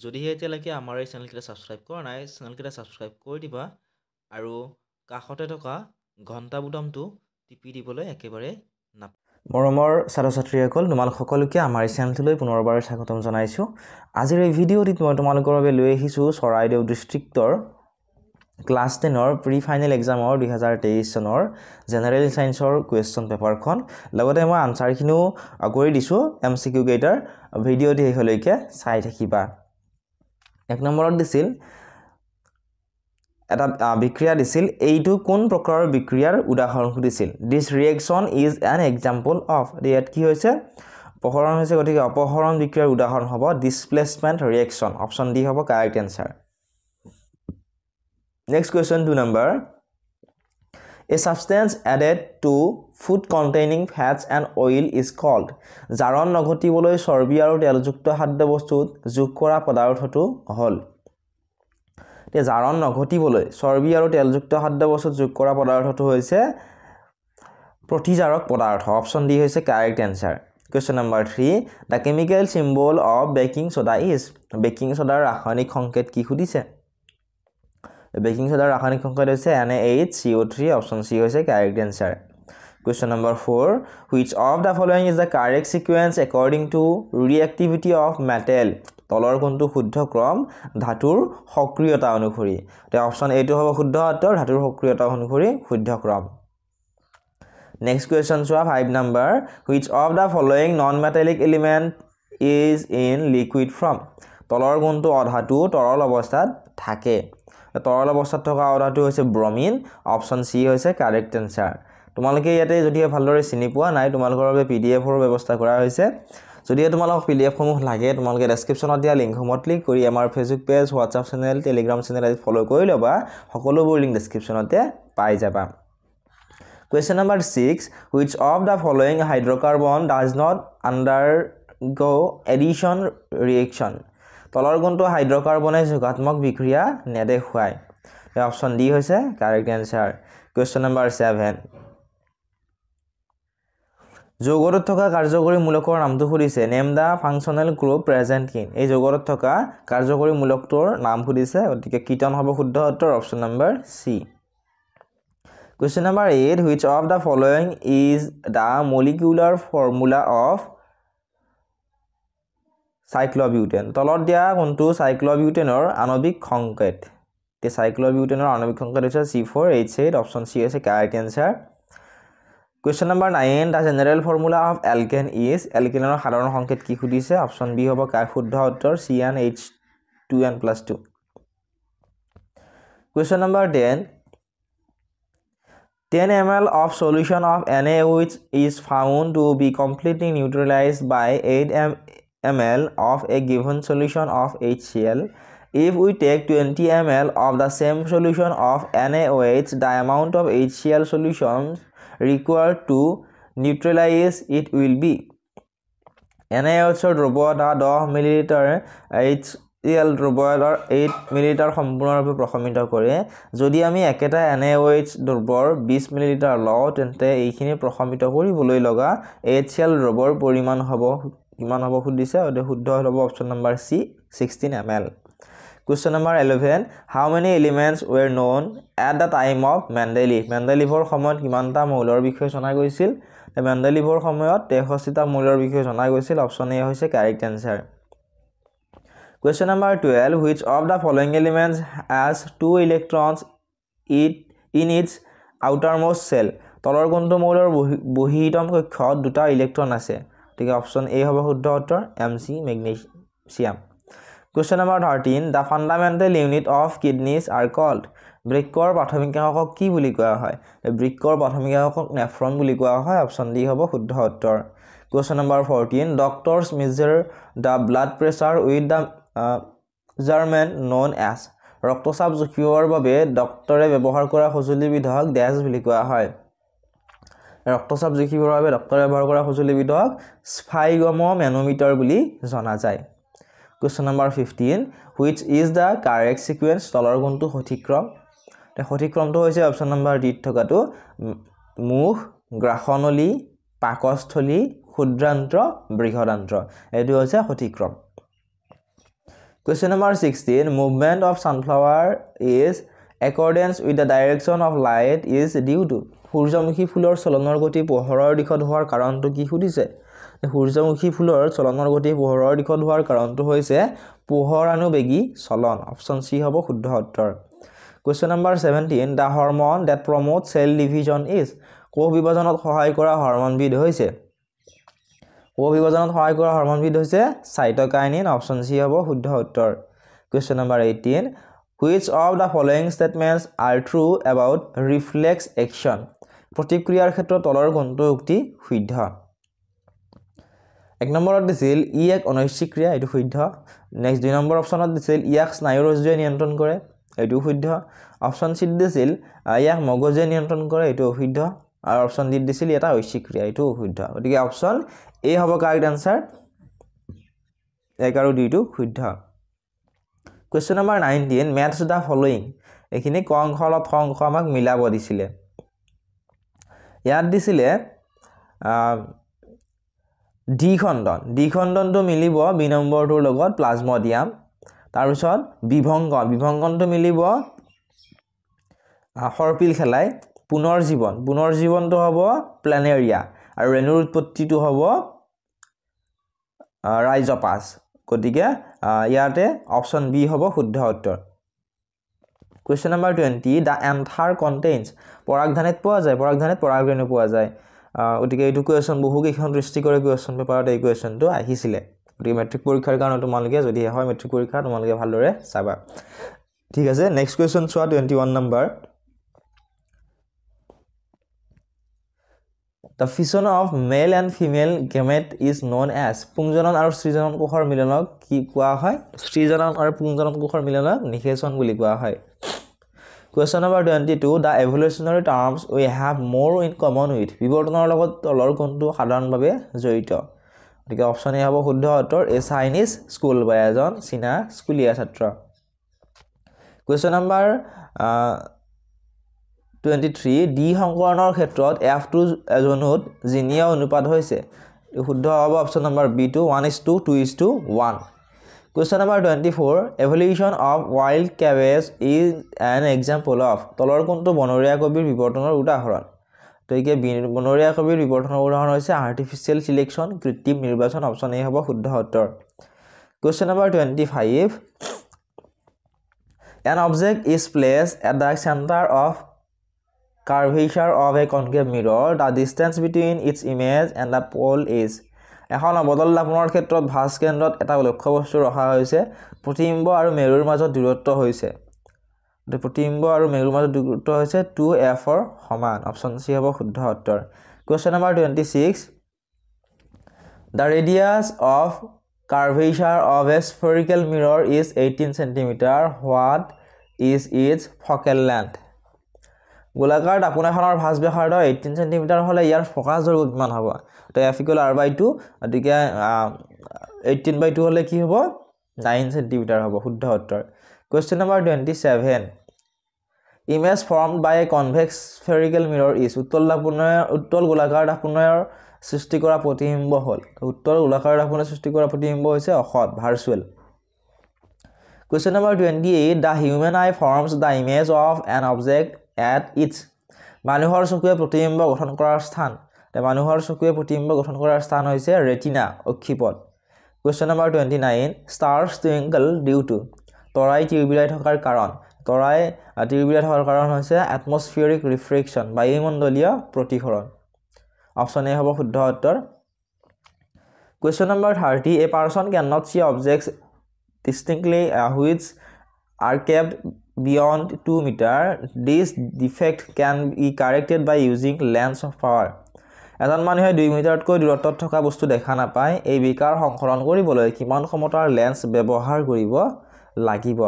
যদিহে এতিয়ালৈকে আমাৰ এই চেনেলকেইটা ছাবস্ক্ৰাইব কৰা নাই চেনেলকেইটা ছাবস্ক্ৰাইব কৰি দিবা আৰু কাষতে থকা ঘণ্টা বুটামটো টিপি দিবলৈ একেবাৰে মৰমৰ ছাত্ৰ ছাত্ৰীসকল তোমালোক সকলোকে আমাৰ এই চেনেলটোলৈ পুনৰবাৰ স্বাগতম জনাইছোঁ আজিৰ এই ভিডিঅ'টিত মই তোমালোকৰ বাবে লৈ আহিছোঁ চৰাইদেউ ডিষ্ট্ৰিক্টৰ ক্লাছ 10ৰ প্ৰি ফাইনেল এক্সামৰ 2023 চনৰ জেনেৰেল সায়েন্সৰ কুৱেশ্যন পেপাৰখন লগতে মই আনসাৰখিনিও কৰি দিছোঁ এমসিকিউ গেটাৰ ভিডিঅ'টি শেষলৈকে চাই থাকিবা এক নম্বৰত দিছিল এটা বিক্ৰিয়া দিছিল এইটো কোন প্ৰকাৰৰ বিক্ৰিয়াৰ উদাহৰণ দিছিল this reaction is an example of ইয়াত কি হৈছে অপহৰণ হৈছে গতিকে অপহৰণ বিক্ৰিয়াৰ উদাহৰণ হ'ব ডিসপ্লেসমেন্ট ৰিএকশন অপচন ডি হ'ব correct answer Next question 2 number. A substance added to food containing fats and oil is called. জাৰণ নঘটিবলৈ চৰ্বি আৰু তেলযুক্ত খাদ্যবস্তুত যোগ কৰা পদাৰ্থটো হল। তে জাৰণ নঘটিবলৈ চৰ্বি আৰু তেলযুক্ত খাদ্যবস্তুত যোগ কৰা পদাৰ্থটো হৈছে প্ৰতিজাৰক পদাৰ্থ অপচন ডি হৈছে correct answer Question number 3. The chemical symbol of baking soda is. Baking সোডাৰ ৰাসায়নিক সংকেত কি সুধিছে বেকিং সোডাৰ ৰাসায়নিক সংকেত হৈছে NaHCO3 অপচন সি হৈছে correct answer Question number 4 which of the following is the correct sequence according to reactivity of metal তলৰ কোনটো শুদ্ধ ক্ৰম ধাতুৰ সক্ৰিয়তা অনুসৰি তে অপচন এ টো হ'ব শুদ্ধ উত্তৰ ধাতুৰ সক্ৰিয়তা অনুসৰি শুদ্ধ ক্ৰম Next question চোৱা 5 number which of the following non metallic element is in liquid form তলৰ কোনটো অধাতু তৰল অৱস্থাত থাকে তৰল অৱস্থাত থকা অধাতু হৈছে ব্ৰমিন অপচন সি হৈছে কাৰেক্ট আনসাৰ তোমালোকে ইয়াতে যদি ভালদৰে চিনি পোৱা নাই তোমালোকৰ বাবে পিডিএফ ৰ ব্যৱস্থা কৰা হৈছে যদি তোমালোক পিডিএফ সমূহ লাগে তোমালোকে ডেসক্ৰিপচনত দিয়া লিংকসমূহত ক্লিক কৰি আমাৰ Facebook page WhatsApp channel Telegram channel আদি ফলো কৰি লবা সকলোবোৰ লিংক ডেসক্ৰিপচনতে পাই যাবা Question number 6 which of the following hydrocarbon does not undergo addition reaction তলৰ কোনটো হাইড্ৰকাৰ্বনে যোগাত্মক বিক্ৰিয়া নেদেখুৱায় অপচন ডি হৈছে কাৰেক্ট আনসাৰ Question number 7 যৌগত থকা কাৰ্যকৰী মূলকৰ নামটো সুধিছে name the functional group present in এই যৌগত থকা কাৰ্যকৰী মূলকটোৰ নাম সুধিছে গতিকে কিটন হ'ব শুদ্ধ উত্তৰ option number C Question number 8 which of the following is the molecular formula of cyclobutane তলত দিয়া কোনটো cyclobutanor আণবিক সংকেত তে cyclobutanor আণবিক সংকেত হৈছে C4H8 অপচন সি হৈছে correct answer Question number 9 the general formula of alkane is alkaneৰ সাধাৰণ সংকেত কি সুধিছে অপচন বি হ'ব শুদ্ধ উত্তৰ CnH2n+2 Question number 10 10 ml of solution of NaOH is found to be completely neutralized by 8 ml of a given solution of HCl. If we take 20 ml of the same solution of NaOH, the amount of HCl solutions required to neutralize it will be NaOH দ্ৰব্যতা 10 ml HCl দ্ৰব্যতা 8 ml সম্পূৰ্ণৰূপে প্ৰশমিত কৰে যদি আমি একেটা NaOH দ্ৰব্যৰ 20 ml লওঁ তেন্তে এইখিনি প্ৰশমিত কৰিবলৈ লগা HCl দ্ৰব্যৰ পৰিমাণ হ'ব কিমান হ'ব সুধিছে আৰু শুদ্ধ হ'ব option number C 16 ml Question number 11 how many elements were known at the time of Mendeleev Mendeleevৰ সময়ত কিমানটা মৌলৰ বিষয়ে জনা গৈছিল Mendeleevৰ সময়ত 63টা মৌলৰ বিষয়ে জনা গৈছিল অপচন এ হৈছে correct answer Question number 12 which of the following elements has 2 electrons in its outermost shell তলৰ কোনটো মৌলৰ বহিঃতম কক্ষত দুটা ইলেক্ট্ৰন আছে ঠিক অপচন এ হ'ব শুদ্ধ উত্তৰ Mc magnesium Question number 13 the fundamental unit of kidneys are called বৃক্কৰ প্ৰাথমিক একক কি বুলি কোৱা হয় বৃক্কৰ প্ৰাথমিক একক নেফ্ৰন বুলি কোৱা হয় অপচন ডি হ'ব শুদ্ধ উত্তৰ Question number 14 doctors measure the blood pressure with the measurement known as ৰক্তচাপ জোখিবৰ বাবে ডক্টৰে ব্যৱহাৰ কৰা সঁজুলিবিধক ড্যাশ বুলি কোৱা হয় ৰক্তচাপ জোখিবৰ বাবে ডক্টৰে ব্যৱহাৰ কৰা সঁজুলিবিধক স্ফাইগমোমেনোমিটাৰ বুলি জনা যায় Question number 15 which is the correct sequence তলৰ কোনটো সঠিক ক্ৰম তে সঠিক ক্ৰমটো হৈছে অপচন নম্বৰ ডি থকাটো মুখ গ্ৰাহনলী পাকস্থলী ক্ষুদ্ৰান্ত্ৰ বৃহদান্ত্ৰ এটো হৈছে সঠিক ক্ৰম Question number 16. Movement of sunflower is accordance with the direction of light is due to. সূৰ্যমুখী ফুলৰ চলনৰ গতি পোহৰৰ দিশত হোৱাৰ কাৰণটো কি সুধিছে? সূৰ্যমুখী ফুলৰ চলনৰ গতি পোহৰৰ দিশত হোৱাৰ কাৰণটো হৈছে পোহৰানুবেগী চলন। অপচন সি হ'ব শুদ্ধ উত্তৰ। Question number 17. The hormone that promotes cell division is. কোষ বিভাজনত সহায় কৰা হৰম'নবিধ হৈছে কোষ বিভাজনত সহায় কৰা হৰম'নবিধ হৈছে সাইটোকাইনিন। অপচন সি হ'ব শুদ্ধ উত্তৰ। Question number 18. Which of the following statements are true about reflex action? প্ৰতিক্ৰিয়াৰ ক্ষেত্ৰত তলৰ কোনটো উক্তি শুদ্ধ? এক নম্বৰত দিছিল ই এক অনৈচ্ছিক ক্ৰিয়া, এইটো শুদ্ধ। নেক্সট 2 নম্বৰ অপচনত দিছিল ইয়াক স্নায়ুৰজ্জুৱে নিয়ন্ত্ৰণ কৰে, এইটো শুদ্ধ। অপচন সি দিছিল ইয়াক মগজুৱে নিয়ন্ত্ৰণ কৰে, এইটো শুদ্ধ। আৰু অপচন ডি দিছিল এটা ঐচ্ছিক ক্ৰিয়া, এইটো শুদ্ধ। গতিকে অপচন এ হ'ব কাৰেক্ট আনসাৰ। 1 আৰু 2 টো শুদ্ধ। Question number 19. Match the following. এখিনি ক অংশ লগত খ অংশ আমাক মিলাব দিছিলে। ইয়াত দিছিলে ডি খণ্ডনটো মিলিব বি নম্বৰটোৰ লগত প্লাজমডিয়াম। তাৰপিছত বিভংগনটো মিলিব সৰ্পিল খেলাই। পুনৰ্জীৱনটো হ'ব প্লেনেৰিয়া। আৰু ৰেণুৰ উৎপত্তিটো হ'ব ৰাইজোপাছ। গতিকে ইয়াতে অপচন বি হ'ব শুদ্ধ উত্তৰ। Question number 20. The anther contains. পৰাগধানীত পোৱা যায়, পৰাগধানীত পৰাগৰেণু পোৱা যায়। গতিকে এইটো কুৱেশ্যন বহুকেইখন দৃষ্টিকৰে কুৱেশ্যন পেপাৰত এই কুৱেশ্যনটো আহিছিলে। গতিকে মেট্ৰিক পৰীক্ষাৰ কাৰণে তোমালোকে যদি হয় মেট্ৰিক পৰীক্ষা তোমালোকে ভালদৰে চাবা। ঠিক আছে, নেক্সট কুৱেশ্যন চোৱা 21 number. The fission of male and female gamete is known as. পুংজনন আৰু স্ত্ৰীজনন কোষৰ মিলনক কি কোৱা হয়? স্ত্ৰীজনন আৰু পুংজনন কোষৰ মিলনক নিষেচন বুলি কোৱা হয়। Question number 22. The evolutionary terms we have more in common with. বিৱৰ্তনৰ লগত তলৰ কোনটো সাধাৰণভাৱে জড়িত? গতিকে অপচন এ হ'ব শুদ্ধ উত্তৰ। এ চাইনিজ স্কুল বা এজন চীনা স্কুলীয়া ছাত্ৰ। Question number 23. ডি সংকৰণৰ ক্ষেত্ৰত F2 এজনুত জিনীয় অনুপাত হৈছে। শুদ্ধ হ'ব option number B2 1:2:1। Question number 24. Evolution of wild cabbage is an example of. তলৰ কোনটো বনৰীয়া কবিৰ বিৱৰ্তনৰ উদাহৰণ? গতিকে বনৰীয়া কবিৰ বিৱৰ্তনৰ উদাহৰণ হৈছে আৰ্টিফিচিয়েল সিলেকশ্যন, কৃত্ৰিম নিৰ্বাচন। অপচন এ হ'ব শুদ্ধ উত্তৰ। Question number 25. An object is placed at the center of curvature of a concave mirror. The distance between its image and the pole is. এখন অবতল দৰ্পণৰ ক্ষেত্ৰত ভাঁজ কেন্দ্ৰত এটা লক্ষ্য বস্তু ৰখা হৈছে। প্ৰতিবিম্ব আৰু মেৰুৰ মাজত দূৰত্ব হৈছে 2f ৰ সমান। অপচন সি হ'ব শুদ্ধ উত্তৰ। Question number 26. The radius of curvature of a spherical mirror is 18 cm. What is its focal length? গোলাকাৰ দৰ্পণ এখনৰ ভাঁজ ব্যাসাৰ্ধ 18 cm হ'লে ইয়াৰ ফোকাস দৈৰ্ঘ্য কিমান হ'ব? তো f = r/2। গতিকে 18/2 হ'লে কি হ'ব? 9 cm হ'ব শুদ্ধ উত্তৰ। Question number 27. Image formed by a convex spherical mirror is. উত্তল গোলাকাৰ দৰ্পণৰ সৃষ্টি কৰা প্ৰতিবিম্ব হ'ল। উত্তল গোলাকাৰ দৰ্পণৰ সৃষ্টি কৰা প্ৰতিবিম্ব হৈছে অসৎ, virtual. Question number 28. The human eye forms the image of an object at its. মানুহৰ চকুৱে প্ৰতিবিম্ব গঠন কৰাৰ স্থান। মানুহৰ চকুৱে প্ৰতিবিম্ব গঠন কৰাৰ স্থান হৈছে retina, অক্ষিপট। Question number 29. Stars twinkle due to. তৰাই তিৰবিৰাই থকাৰ কাৰণ। তৰাই তিৰবিৰাই থকাৰ কাৰণ হৈছে atmospheric refraction, বায়ুমণ্ডলীয় প্ৰতিসৰণ। অপচন এ হ'ব শুদ্ধ উত্তৰ। Question number 30. A person cannot see objects distinctly which are kept beyond 2 meters. This defect can be corrected by using lens of power. এজন মানুহে 2 মিটাৰতকৈ দূৰত্বত থকা বস্তু দেখা নাপায়। এই বিকাৰ সংশোধন কৰিবলৈ কিমান ক্ষমতাৰ লেন্স ব্যৱহাৰ কৰিব লাগিব?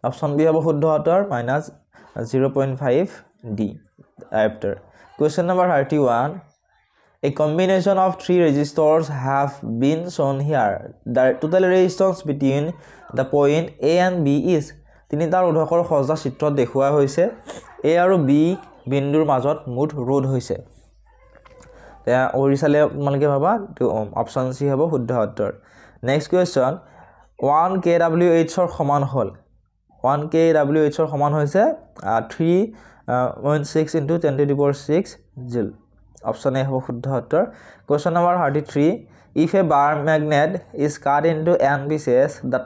অপচন বি হ'ব শুদ্ধ উত্তৰ -0.5 d diopter. Question number 31. A combination of 3 resistors have been shown here. The total resistance between the point A and B is. তিনিটা ৰোধকৰ সজ্জা চিত্ৰত দেখুওৱা হৈছে। A আৰু B বিন্দুৰ মাজত মুঠ ৰোধ হৈছে। ওড়ি চালে তোমালোকে ভাবা অপচন সি হ'ব শুদ্ধ উত্তৰ। Next question. 1 kWh ৰ সমান হ'ল 1 kWh ৰ সমান হৈছে 3.6 into 10 to the power 6 joule option A হ'ব শুদ্ধ উত্তৰ question number 33 if a bar magnet is cut into n pieces the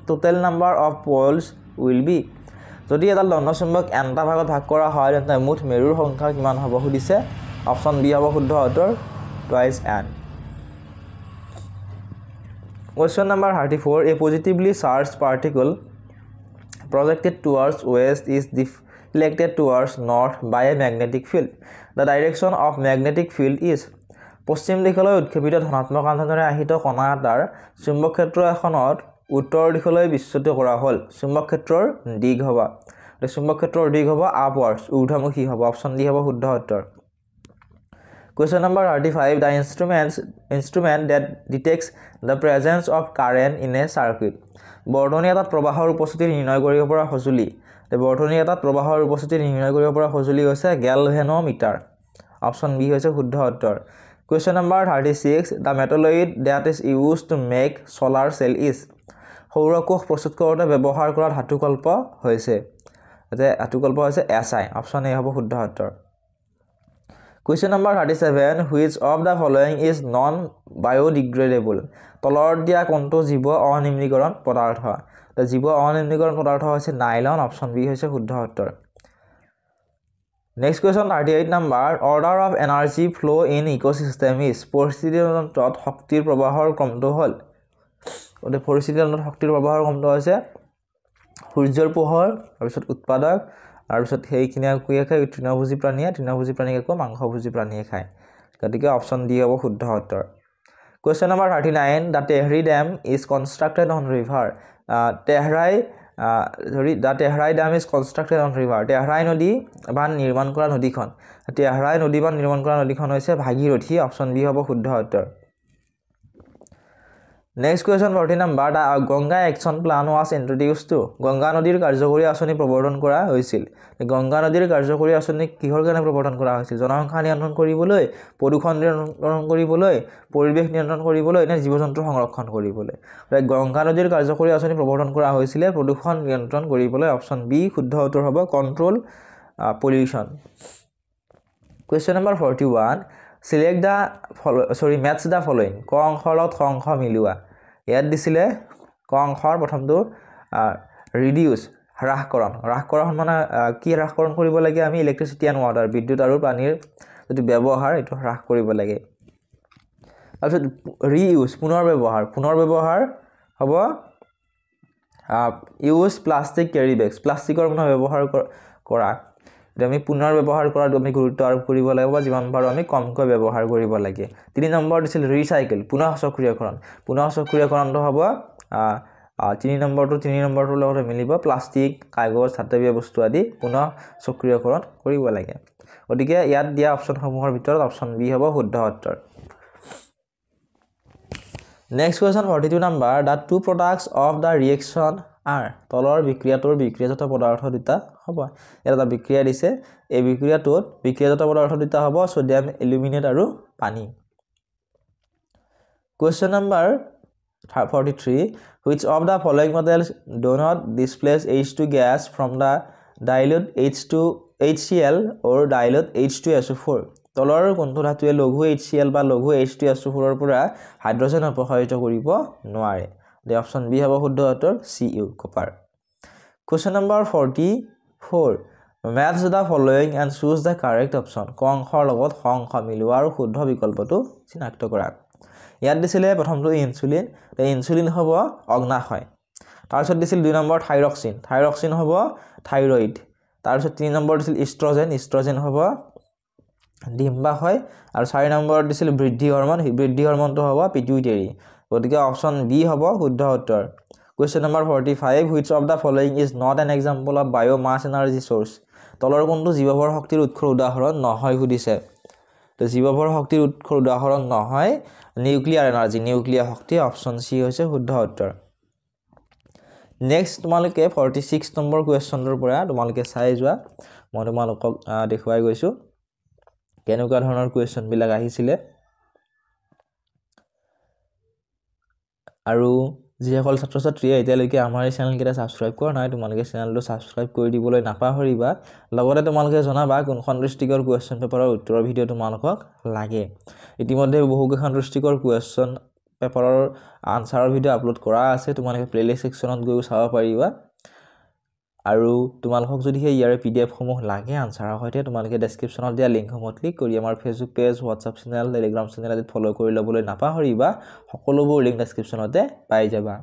total number of poles will be যদি এটা দণ্ড চুম্বক nটা ভাগত ভাগ কৰা হয় তেন্তে মুঠ মেৰুৰ সংখ্যা কিমান হ'ব সুধিছে option B হ'ব শুদ্ধ উত্তৰ twice n question number 34 a positively charged particle projected towards west is deflected towards north by a magnetic field the direction of magnetic field is পশ্চিম দিশলৈ উৎক্ষেপিত ধনাত্মক আধানেৰে আহিত কণা এটাৰ চুম্বক ক্ষেত্ৰ এখনত উত্তৰ দিশলৈ বিচ্যুত কৰা হ'ল চুম্বক ক্ষেত্ৰৰ দিশ হ'ব চুম্বক ক্ষেত্ৰৰ দিশ হ'ব আপৱাৰ্ডছ ঊৰ্ধ্বমুখী হ'ব অপচন ডি হ'ব শুদ্ধ উত্তৰ question number 35 the instrument that detects the presence of current in a circuit বৰ্তনী এটাত প্ৰবাহৰ উপস্থিতি নিৰ্ণয় কৰিব পৰা সঁজুলি বৰ্তনী এটাত প্ৰবাহৰ উপস্থিতি নিৰ্ণয় কৰিব পৰা সঁজুলি হৈছে গ্যালভেনোমিটাৰ অপচন বি হৈছে শুদ্ধ উত্তৰ question number 36 the metalloid that is used to make solar cell is সৌৰকোষ প্ৰস্তুত কৰোঁতে ব্যৱহাৰ কৰা ধাতুকল্প হৈছে ধাতুকল্প হৈছে Si অপচন এ হ'ব শুদ্ধ উত্তৰ question number 37 which of the following is non biodegradable তলৰ দিয়া কোনটো জীৱ অনিৰ্মলীকৰণ পদাৰ্থ জীৱ অনিৰ্মলীকৰণ পদাৰ্থ হৈছে নাইলন অপচন বি হৈছে শুদ্ধ উত্তৰ next question 38 number order of energy flow in ecosystem is পৰিস্থিতি তন্ত্ৰত শক্তিৰ প্ৰবাহৰ ক্ৰমটো হ'ল পৰিস্থিতি তন্ত্ৰত শক্তিৰ প্ৰবাহৰ ক্ৰমটো হৈছে সূৰ্যৰ পোহৰ তাৰপিছত উৎপাদক তাৰপিছত সেইখিনি কুয়ে খায় তৃণভোজী প্ৰাণীয়ে আকৌ মাংসভোজী প্ৰাণীয়ে খায় গতিকে অপচন ডি হ'ব শুদ্ধ উত্তৰ question number 39 the Tehri dam is constructed on river Tehri dam is constructed on river Tehri নদী বান্ধ নিৰ্মাণ কৰা নদীখন Tehri নদী বান্ধ নিৰ্মাণ কৰা নদীখন হৈছে ভাগীৰথী অপচন বি হ'ব শুদ্ধ উত্তৰ next question 40 number the Ganga action plan was introduced to Ganga নদীৰ কাৰ্যকৰী আঁচনি প্ৰৱৰ্তন কৰা হৈছিল গংগা নদীৰ কাৰ্যকৰী আঁচনি কিহৰ কাৰণে প্ৰৱৰ্তন কৰা হৈছিল জনসংখ্যা নিয়ন্ত্ৰণ কৰিবলৈ প্ৰদূষণ নিয়ন্ত্ৰণ কৰিবলৈ পৰিৱেশ নিয়ন্ত্ৰণ কৰিবলৈ নে জীৱ-জন্তু সংৰক্ষণ কৰিবলৈ গংগা নদীৰ কাৰ্যকৰী আঁচনি প্ৰৱৰ্তন কৰা হৈছিল প্ৰদূষণ নিয়ন্ত্ৰণ কৰিবলৈ অপচন বি শুদ্ধ উত্তৰ হ'ব control pollution question number 41 select the match the following ক অংশৰ লগত খ অংশ মিলোৱা ইয়াত দিছিলে ক অংশৰ প্ৰথমটো ৰিডিউস হ্ৰাসকৰণ মানে কি হ্ৰাসকৰণ কৰিব লাগে আমি ইলেক্ট্ৰিসিটি এণ্ড ওৱাটাৰ বিদ্যুৎ আৰু পানীৰ যেটো ব্যৱহাৰ এটো হ্ৰাস কৰিব লাগে তাৰপিছত ৰিইউজ পুনৰ ব্যৱহাৰ হ'ব ইউজ প্লাষ্টিক কেৰি বেগস প্লাষ্টিকৰ পুনৰ ব্যৱহাৰ কৰা আমি পুনৰ ব্যৱহাৰ কৰাৰ আমি গুৰুত্ব আৰোপ কৰিব লাগিব বা যিমান পাৰো আমি কমকৈ ব্যৱহাৰ কৰিব লাগে 3 নম্বৰ দিছিল ৰিসাইকেল পুনৰ সক্ৰিয়কৰণটো হ'ব 3 নম্বৰটোৰ লগত মিলিব প্লাষ্টিক কাগজ ধাতৱীয় বস্তু আদি পুনৰ সক্ৰিয়কৰণ কৰিব লাগে গতিকে ইয়াত দিয়া অপচনসমূহৰ ভিতৰত অপচন বি হ'ব শুদ্ধ উত্তৰ next question 42 number the two products of the reaction are তলৰ বিক্ৰিয়াটোৰ বিক্ৰিয়াজাত পদাৰ্থ দুটা হ'ব এটা বিক্ৰিয়া দিছে এই বিক্ৰিয়াটোত বিক্ৰিয়াজাত পদাৰ্থ দুটা হ'ব সোডিয়াম এলুমিনেট আৰু পানী question number 43 which of the following models do not displace H2 gas from the dilute HCl or dilute H2SO4 তলৰ কোনটো ধাতুৱে লঘু HCl বা লঘু H2SO4 ৰ পৰা হাইড্ৰজেন অপসাৰিত কৰিব নোৱাৰে the option B হ'ব শুদ্ধ উত্তৰ Cu copper question number 44 match the following and choose the correct option ক অংশৰ লগত খ অংশ মিলোৱা আৰু শুদ্ধ বিকল্পটো চিনাক্ত কৰা ইয়াত দিছিলে প্ৰথমটো ইনসুলিন হ'ব অগ্নাশয় তাৰ পিছত দিছিল 2 নম্বৰ থাইৰক্সিন হ'ব থাইৰয়েড তাৰ পিছত 3 নম্বৰ দিছিল ইষ্ট্ৰজেন হ'ব ডিম্বাশয় আৰু 4 নম্বৰ দিছিল বৃদ্ধি হৰমনটো হ'ব পিটুইটাৰি গতিকে অপচন বি হ'ব শুদ্ধ উত্তৰ question number 45 which of the following is not an example of biomass energy source তলৰ কোনটো জীৱৰ শক্তিৰ উৎসৰ উদাহৰণ নহয় সুধিছে তো জীৱৰ শক্তিৰ উৎসৰ উদাহৰণ নহয় নিউক্লিয়াৰ শক্তি অপচন সি হৈছে শুদ্ধ উত্তৰ নেক্সট তোমালোকে 46 নম্বৰ কোৱেশ্চনৰ পৰা তোমালোকে চাই যোৱা মই তোমালোকক দেখুৱাই গৈছো কেনেকুৱা ধৰণৰ কোৱেশ্চন বিলাক আহিছিলে আৰু যিসকল ছাত্ৰ ছাত্ৰীয়ে এতিয়ালৈকে আমাৰ এই চেনেলকেইটা ছাবস্ক্ৰাইব কৰা নাই তোমালোকে চেনেলটো ছাবস্ক্ৰাইব কৰি দিবলৈ নাপাহৰিবা লগতে তোমালোকে জনাবা কোনখন ডিষ্ট্ৰিক্টৰ কুৱেশ্যন পেপাৰৰ উত্তৰৰ ভিডিঅ' তোমালোকক লাগে ইতিমধ্যে বহুকেইখন ডিষ্ট্ৰিক্টৰ কুৱেশ্যন পেপাৰৰ আনসাৰৰ ভিডিঅ' আপলোড কৰা আছে তোমালোকে প্লেলিষ্ট সেকশ্যনত গৈ চাব পাৰিবা আৰু তোমালোকক যদি ইয়াৰে PDF সমূহ লাগে আনসাৰৰ সৈতে তোমালোকে ডেসক্ৰিপচনত দিয়া লিংকসমূহত ক্লিক কৰি আমাৰ Facebook page WhatsApp channel Telegram channel আদিত ফলো কৰি ল'বলৈ নাপাহৰিবা সকলোবোৰ লিংক ডেসক্ৰিপচনতে পাই যাবা